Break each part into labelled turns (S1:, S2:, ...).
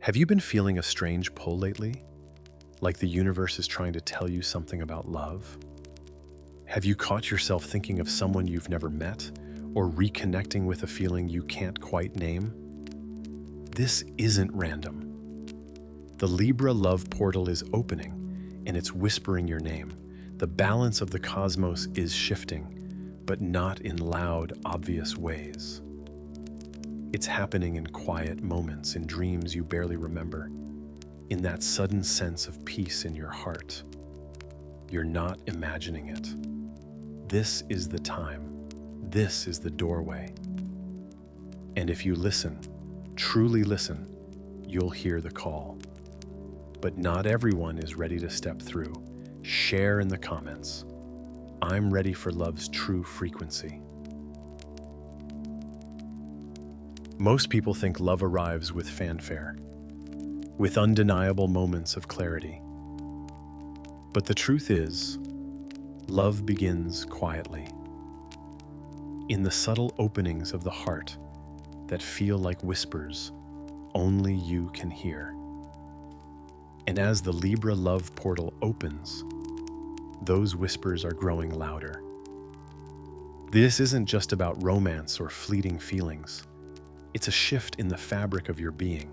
S1: Have you been feeling a strange pull lately? Like the universe is trying to tell you something about love? Have you caught yourself thinking of someone you've never met or reconnecting with a feeling you can't quite name? This isn't random. The Libra love portal is opening and it's whispering your name. The balance of the cosmos is shifting, but not in loud, obvious ways. It's happening in quiet moments, in dreams you barely remember, in that sudden sense of peace in your heart. You're not imagining it. This is the time. This is the doorway. And if you listen, truly listen, you'll hear the call. But not everyone is ready to step through. Share in the comments. I'm ready for love's true frequency. Most people think love arrives with fanfare, with undeniable moments of clarity. But the truth is, love begins quietly, in the subtle openings of the heart that feel like whispers only you can hear. And as the Libra love portal opens, those whispers are growing louder. This isn't just about romance or fleeting feelings. It's a shift in the fabric of your being.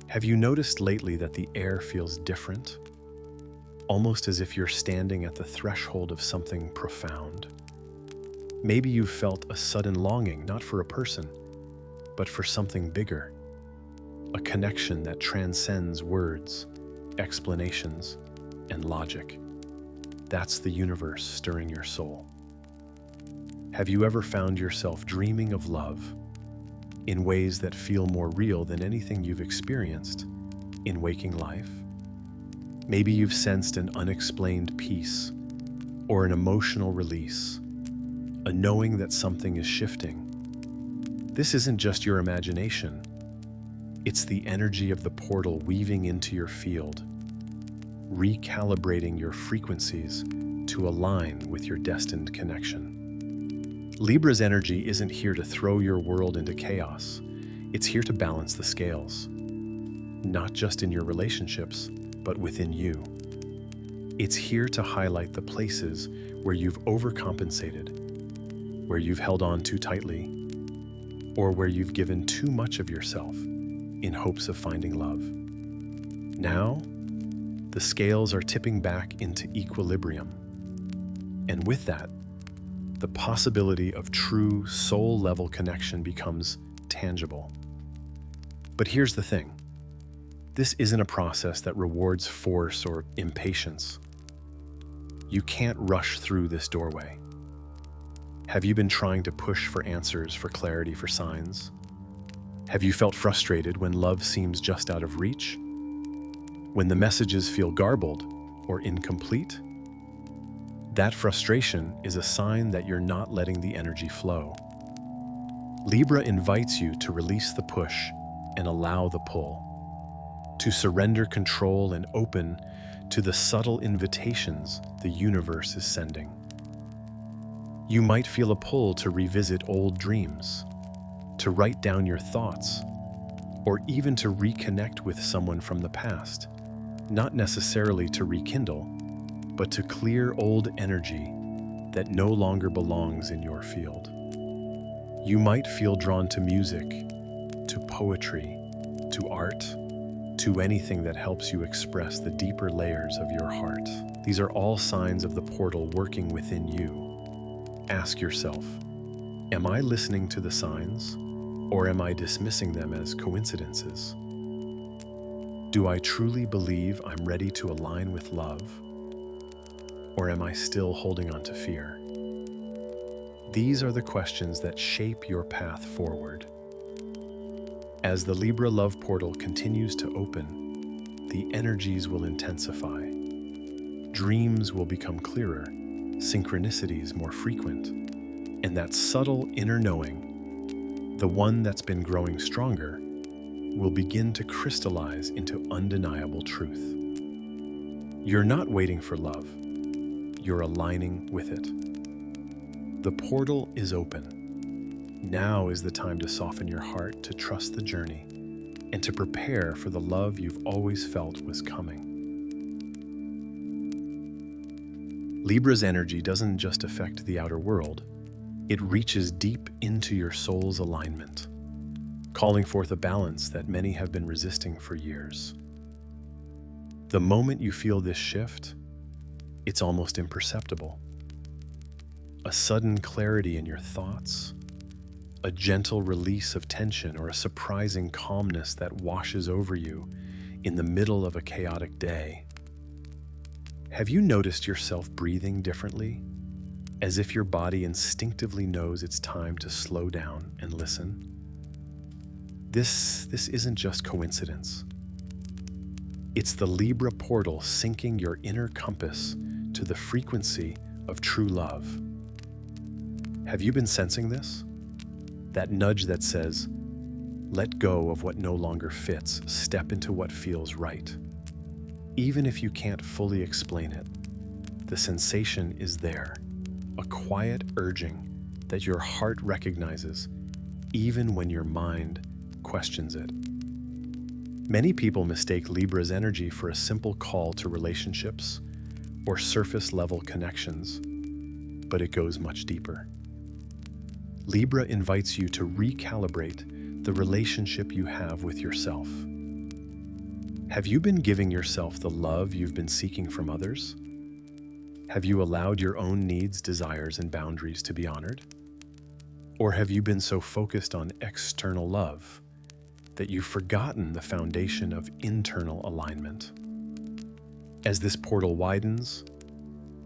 S1: Have you noticed lately that the air feels different? Almost as if you're standing at the threshold of something profound. Maybe you've felt a sudden longing, not for a person, but for something bigger. A connection that transcends words, explanations, and logic. That's the universe stirring your soul. Have you ever found yourself dreaming of love in ways that feel more real than anything you've experienced in waking life? Maybe you've sensed an unexplained peace or an emotional release, a knowing that something is shifting. This isn't just your imagination. It's the energy of the portal weaving into your field, recalibrating your frequencies to align with your destined connection. Libra's energy isn't here to throw your world into chaos. It's here to balance the scales, not just in your relationships, but within you. It's here to highlight the places where you've overcompensated, where you've held on too tightly, or where you've given too much of yourself in hopes of finding love. Now, the scales are tipping back into equilibrium. And with that, the possibility of true soul-level connection becomes tangible. But here's the thing. This isn't a process that rewards force or impatience. You can't rush through this doorway. Have you been trying to push for answers, for clarity, for signs? Have you felt frustrated when love seems just out of reach? When the messages feel garbled or incomplete? That frustration is a sign that you're not letting the energy flow. Libra invites you to release the push and allow the pull, to surrender control and open to the subtle invitations the universe is sending. You might feel a pull to revisit old dreams, to write down your thoughts, or even to reconnect with someone from the past, not necessarily to rekindle, but to clear old energy that no longer belongs in your field. You might feel drawn to music, to poetry, to art, to anything that helps you express the deeper layers of your heart. These are all signs of the portal working within you. Ask yourself, am I listening to the signs, or am I dismissing them as coincidences? Do I truly believe I'm ready to align with love? Or am I still holding on to fear? These are the questions that shape your path forward. As the Libra love portal continues to open, the energies will intensify. Dreams will become clearer, synchronicities more frequent, and that subtle inner knowing, the one that's been growing stronger, will begin to crystallize into undeniable truth. You're not waiting for love. You're aligning with it. The portal is open. Now is the time to soften your heart, to trust the journey, and to prepare for the love you've always felt was coming. Libra's energy doesn't just affect the outer world, it reaches deep into your soul's alignment, calling forth a balance that many have been resisting for years. The moment you feel this shift, it's almost imperceptible. A sudden clarity in your thoughts, a gentle release of tension, or a surprising calmness that washes over you in the middle of a chaotic day. Have you noticed yourself breathing differently, as if your body instinctively knows it's time to slow down and listen? This isn't just coincidence. It's the Libra portal syncing your inner compass to the frequency of true love. Have you been sensing this? That nudge that says, let go of what no longer fits, step into what feels right. Even if you can't fully explain it, the sensation is there, a quiet urging that your heart recognizes, even when your mind questions it. Many people mistake Libra's energy for a simple call to relationships or surface-level connections, but it goes much deeper. Libra invites you to recalibrate the relationship you have with yourself. Have you been giving yourself the love you've been seeking from others? Have you allowed your own needs, desires, and boundaries to be honored? Or have you been so focused on external love that you've forgotten the foundation of internal alignment? As this portal widens,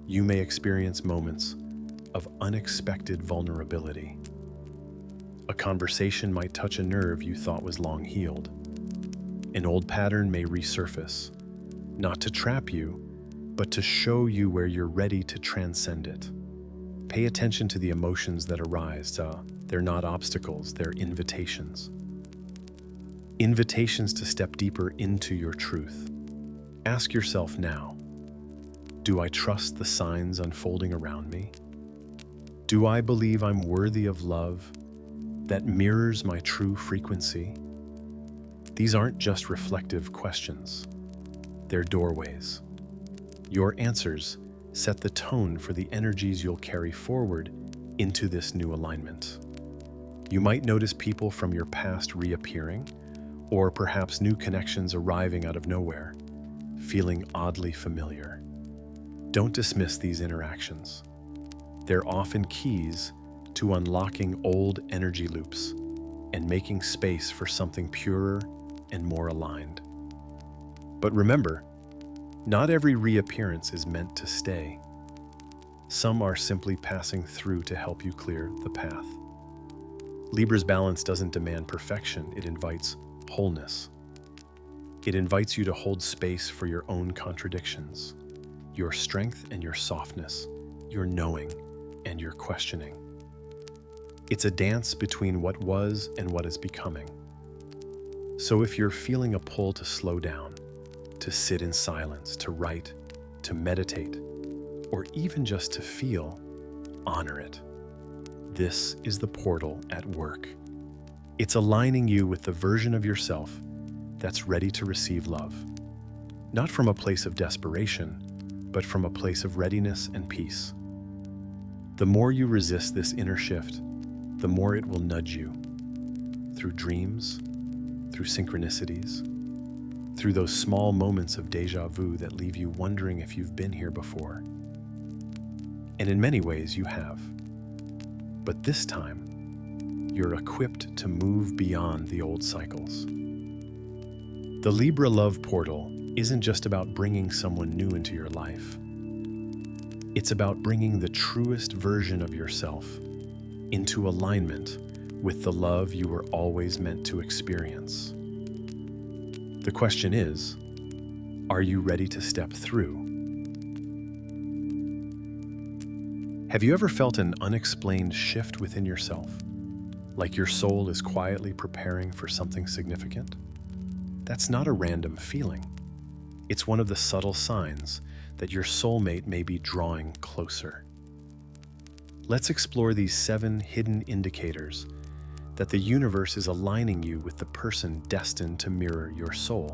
S1: you may experience moments of unexpected vulnerability. A conversation might touch a nerve you thought was long healed. An old pattern may resurface, not to trap you, but to show you where you're ready to transcend it. Pay attention to the emotions that arise. They're not obstacles, they're invitations. Invitations to step deeper into your truth. Ask yourself now, do I trust the signs unfolding around me? Do I believe I'm worthy of love that mirrors my true frequency? These aren't just reflective questions, they're doorways. Your answers set the tone for the energies you'll carry forward into this new alignment. You might notice people from your past reappearing, or perhaps new connections arriving out of nowhere, feeling oddly familiar. Don't dismiss these interactions. They're often keys to unlocking old energy loops and making space for something purer and more aligned. But remember, not every reappearance is meant to stay. Some are simply passing through to help you clear the path. Libra's balance doesn't demand perfection, it invites wholeness. It invites you to hold space for your own contradictions, your strength and your softness, your knowing and your questioning. It's a dance between what was and what is becoming. So if you're feeling a pull to slow down, to sit in silence, to write, to meditate, or even just to feel, honor it. This is the portal at work. It's aligning you with the version of yourself that's ready to receive love. Not from a place of desperation, but from a place of readiness and peace. The more you resist this inner shift, the more it will nudge you through dreams, through synchronicities, through those small moments of deja vu that leave you wondering if you've been here before. And in many ways you have. But this time, you're equipped to move beyond the old cycles. The Libra Love Portal isn't just about bringing someone new into your life. It's about bringing the truest version of yourself into alignment with the love you were always meant to experience. The question is, are you ready to step through? Have you ever felt an unexplained shift within yourself, like your soul is quietly preparing for something significant? That's not a random feeling. It's one of the subtle signs that your soulmate may be drawing closer. Let's explore these 7 hidden indicators that the universe is aligning you with the person destined to mirror your soul.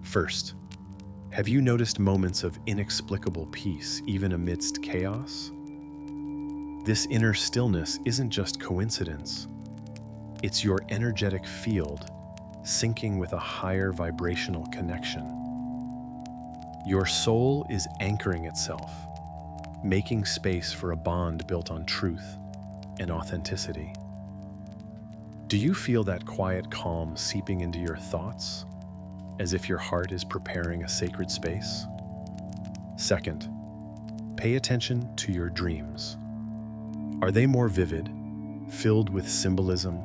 S1: First, have you noticed moments of inexplicable peace even amidst chaos? This inner stillness isn't just coincidence. It's your energetic field syncing with a higher vibrational connection. Your soul is anchoring itself, making space for a bond built on truth and authenticity. Do you feel that quiet calm seeping into your thoughts, as if your heart is preparing a sacred space? Second, pay attention to your dreams. Are they more vivid, filled with symbolism,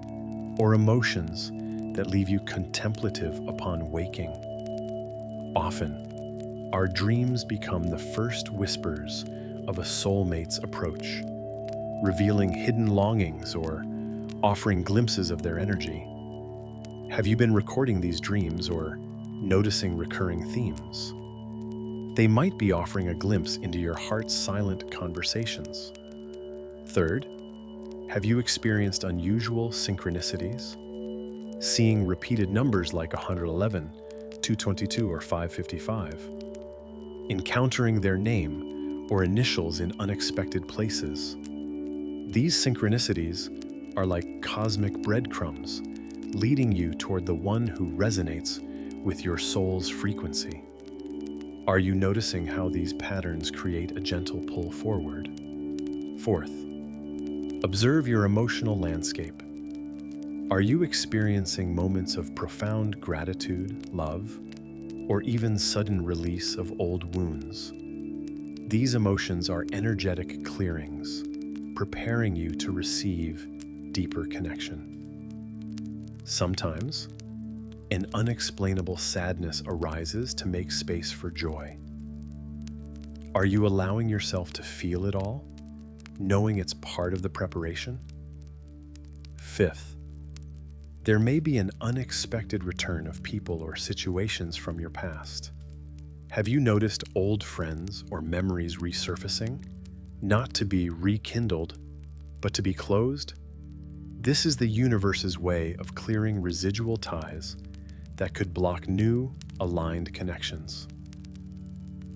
S1: or emotions that leave you contemplative upon waking? Often, our dreams become the first whispers of a soulmate's approach, revealing hidden longings or offering glimpses of their energy. Have you been recording these dreams or noticing recurring themes? They might be offering a glimpse into your heart's silent conversations. Third, have you experienced unusual synchronicities? Seeing repeated numbers like 111, 222, or 555. Encountering their name or initials in unexpected places. These synchronicities are like cosmic breadcrumbs, leading you toward the one who resonates with your soul's frequency. Are you noticing how these patterns create a gentle pull forward? Fourth, observe your emotional landscape. Are you experiencing moments of profound gratitude, love, or even sudden release of old wounds? These emotions are energetic clearings, preparing you to receive deeper connection. Sometimes, an unexplainable sadness arises to make space for joy. Are you allowing yourself to feel it all, knowing it's part of the preparation? Fifth, there may be an unexpected return of people or situations from your past. Have you noticed old friends or memories resurfacing, not to be rekindled, but to be closed? This is the universe's way of clearing residual ties that could block new, aligned connections.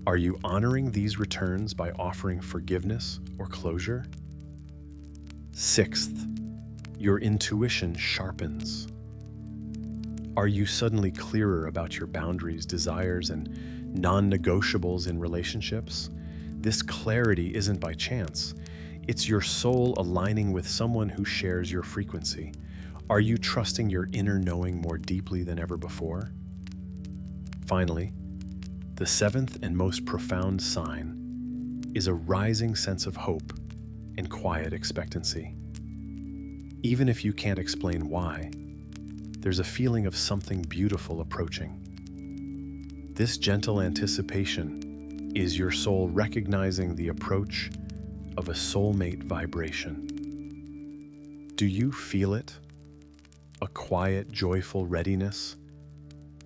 S1: Are you honoring these returns by offering forgiveness or closure? Sixth, your intuition sharpens. Are you suddenly clearer about your boundaries, desires, and non-negotiables in relationships? This clarity isn't by chance. It's your soul aligning with someone who shares your frequency. Are you trusting your inner knowing more deeply than ever before? Finally, the seventh and most profound sign is a rising sense of hope and quiet expectancy. Even if you can't explain why, there's a feeling of something beautiful approaching. This gentle anticipation is your soul recognizing the approach of a soulmate vibration. Do you feel it? A quiet, joyful readiness,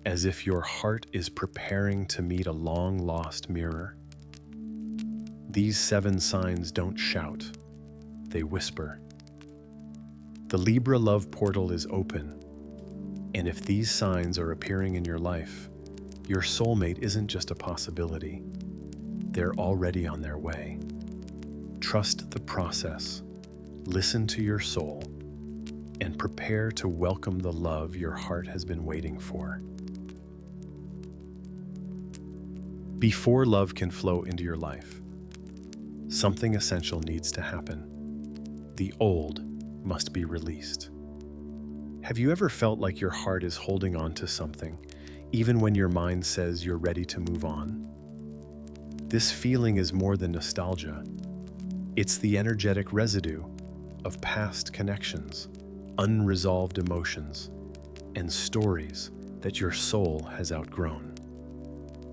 S1: as if your heart is preparing to meet a long-lost mirror. These 7 signs don't shout, they whisper. The Libra love portal is open, and if these signs are appearing in your life, your soulmate isn't just a possibility, they're already on their way. Trust the process, listen to your soul, and prepare to welcome the love your heart has been waiting for. Before love can flow into your life, something essential needs to happen. The old must be released. Have you ever felt like your heart is holding on to something, even when your mind says you're ready to move on? This feeling is more than nostalgia. It's the energetic residue of past connections, unresolved emotions, and stories that your soul has outgrown.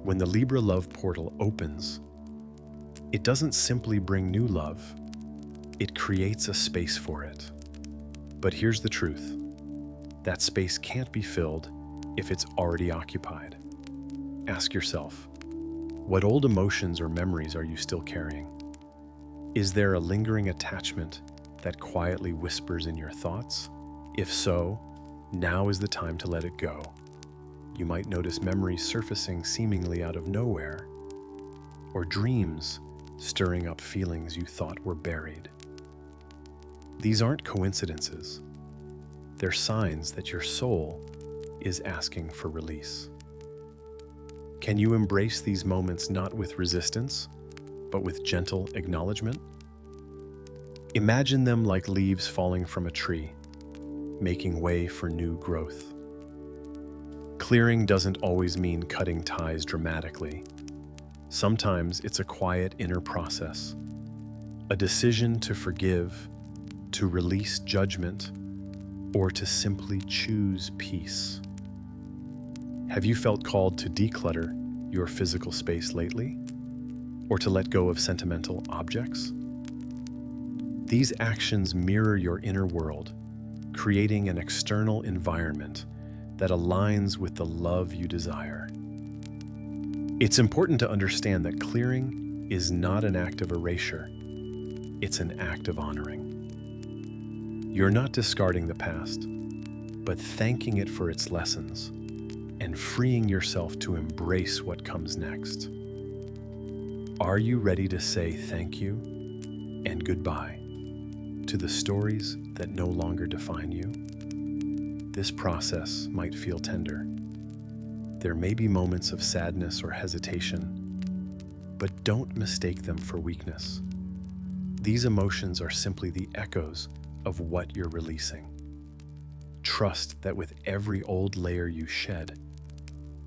S1: When the Libra love portal opens, it doesn't simply bring new love, it creates a space for it. But here's the truth. That space can't be filled if it's already occupied. Ask yourself, what old emotions or memories are you still carrying? Is there a lingering attachment that quietly whispers in your thoughts? If so, now is the time to let it go. You might notice memories surfacing seemingly out of nowhere, or dreams stirring up feelings you thought were buried. These aren't coincidences. They're signs that your soul is asking for release. Can you embrace these moments not with resistance, but with gentle acknowledgement? Imagine them like leaves falling from a tree, making way for new growth. Clearing doesn't always mean cutting ties dramatically. Sometimes it's a quiet inner process, a decision to forgive, to release judgment, or to simply choose peace. Have you felt called to declutter your physical space lately? Or to let go of sentimental objects? These actions mirror your inner world, creating an external environment that aligns with the love you desire. It's important to understand that clearing is not an act of erasure, it's an act of honoring. You're not discarding the past, but thanking it for its lessons and freeing yourself to embrace what comes next. Are you ready to say thank you and goodbye to the stories that no longer define you? This process might feel tender. There may be moments of sadness or hesitation, but don't mistake them for weakness. These emotions are simply the echoes of what you're releasing. Trust that with every old layer you shed,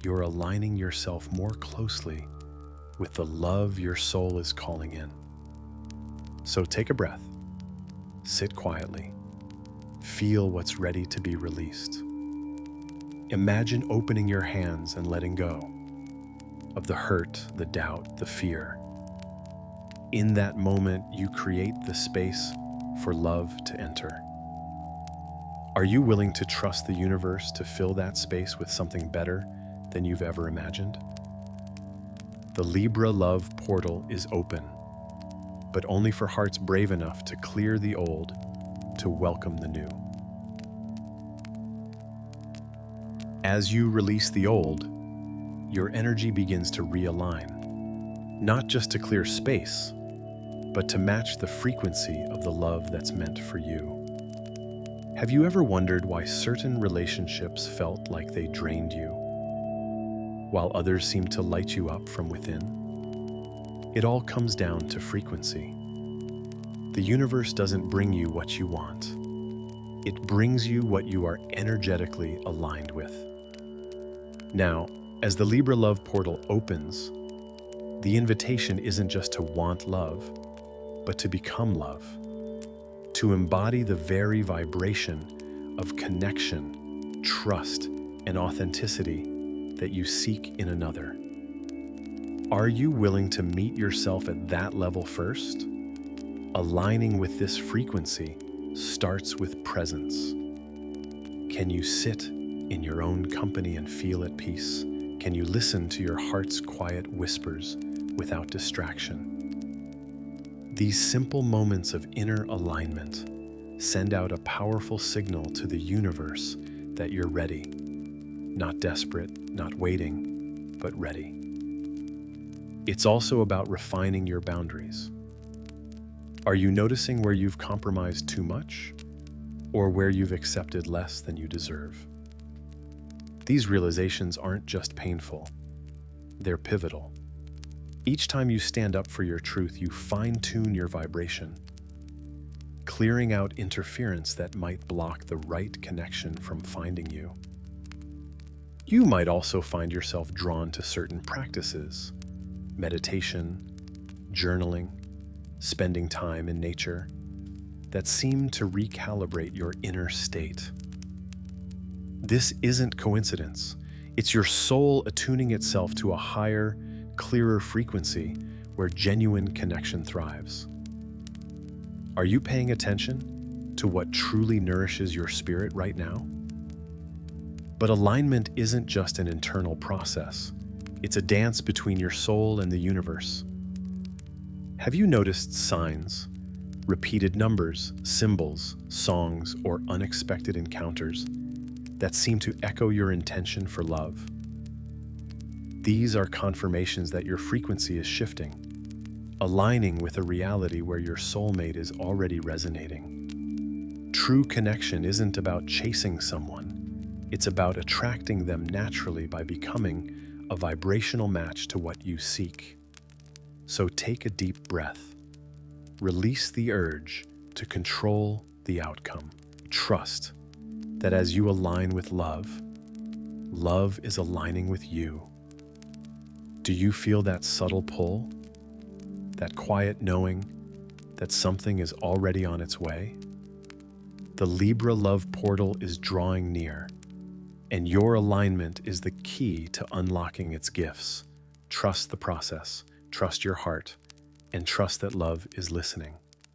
S1: you're aligning yourself more closely with the love your soul is calling in. So take a breath, sit quietly, feel what's ready to be released. Imagine opening your hands and letting go of the hurt, the doubt, the fear. In that moment, you create the space for love to enter. Are you willing to trust the universe to fill that space with something better than you've ever imagined? The Libra love portal is open, but only for hearts brave enough to clear the old, to welcome the new. As you release the old, your energy begins to realign, not just to clear space, but to match the frequency of the love that's meant for you. Have you ever wondered why certain relationships felt like they drained you, while others seemed to light you up from within? It all comes down to frequency. The universe doesn't bring you what you want. It brings you what you are energetically aligned with. Now, as the Libra love portal opens, the invitation isn't just to want love, but to become love, to embody the very vibration of connection, trust, and authenticity that you seek in another. Are you willing to meet yourself at that level first? Aligning with this frequency starts with presence. Can you sit in your own company and feel at peace? Can you listen to your heart's quiet whispers without distraction? These simple moments of inner alignment send out a powerful signal to the universe that you're ready. Not desperate, not waiting, but ready. It's also about refining your boundaries. Are you noticing where you've compromised too much, or where you've accepted less than you deserve? These realizations aren't just painful, they're pivotal. Each time you stand up for your truth, you fine-tune your vibration, clearing out interference that might block the right connection from finding you. You might also find yourself drawn to certain practices, meditation, journaling, spending time in nature, that seem to recalibrate your inner state. This isn't coincidence. It's your soul attuning itself to a higher, clearer frequency where genuine connection thrives. Are you paying attention to what truly nourishes your spirit right now? But alignment isn't just an internal process. It's a dance between your soul and the universe. Have you noticed signs Repeated numbers, symbols, songs, or unexpected encounters that seem to echo your intention for love. These are confirmations that your frequency is shifting, aligning with a reality where your soulmate is already resonating. True connection isn't about chasing someone, it's about attracting them naturally by becoming a vibrational match to what you seek. So take a deep breath. Release the urge to control the outcome. Trust that as you align with love, love is aligning with you. Do you feel that subtle pull? That quiet knowing that something is already on its way? The Libra love portal is drawing near, and your alignment is the key to unlocking its gifts. Trust the process, trust your heart, and trust that love is listening.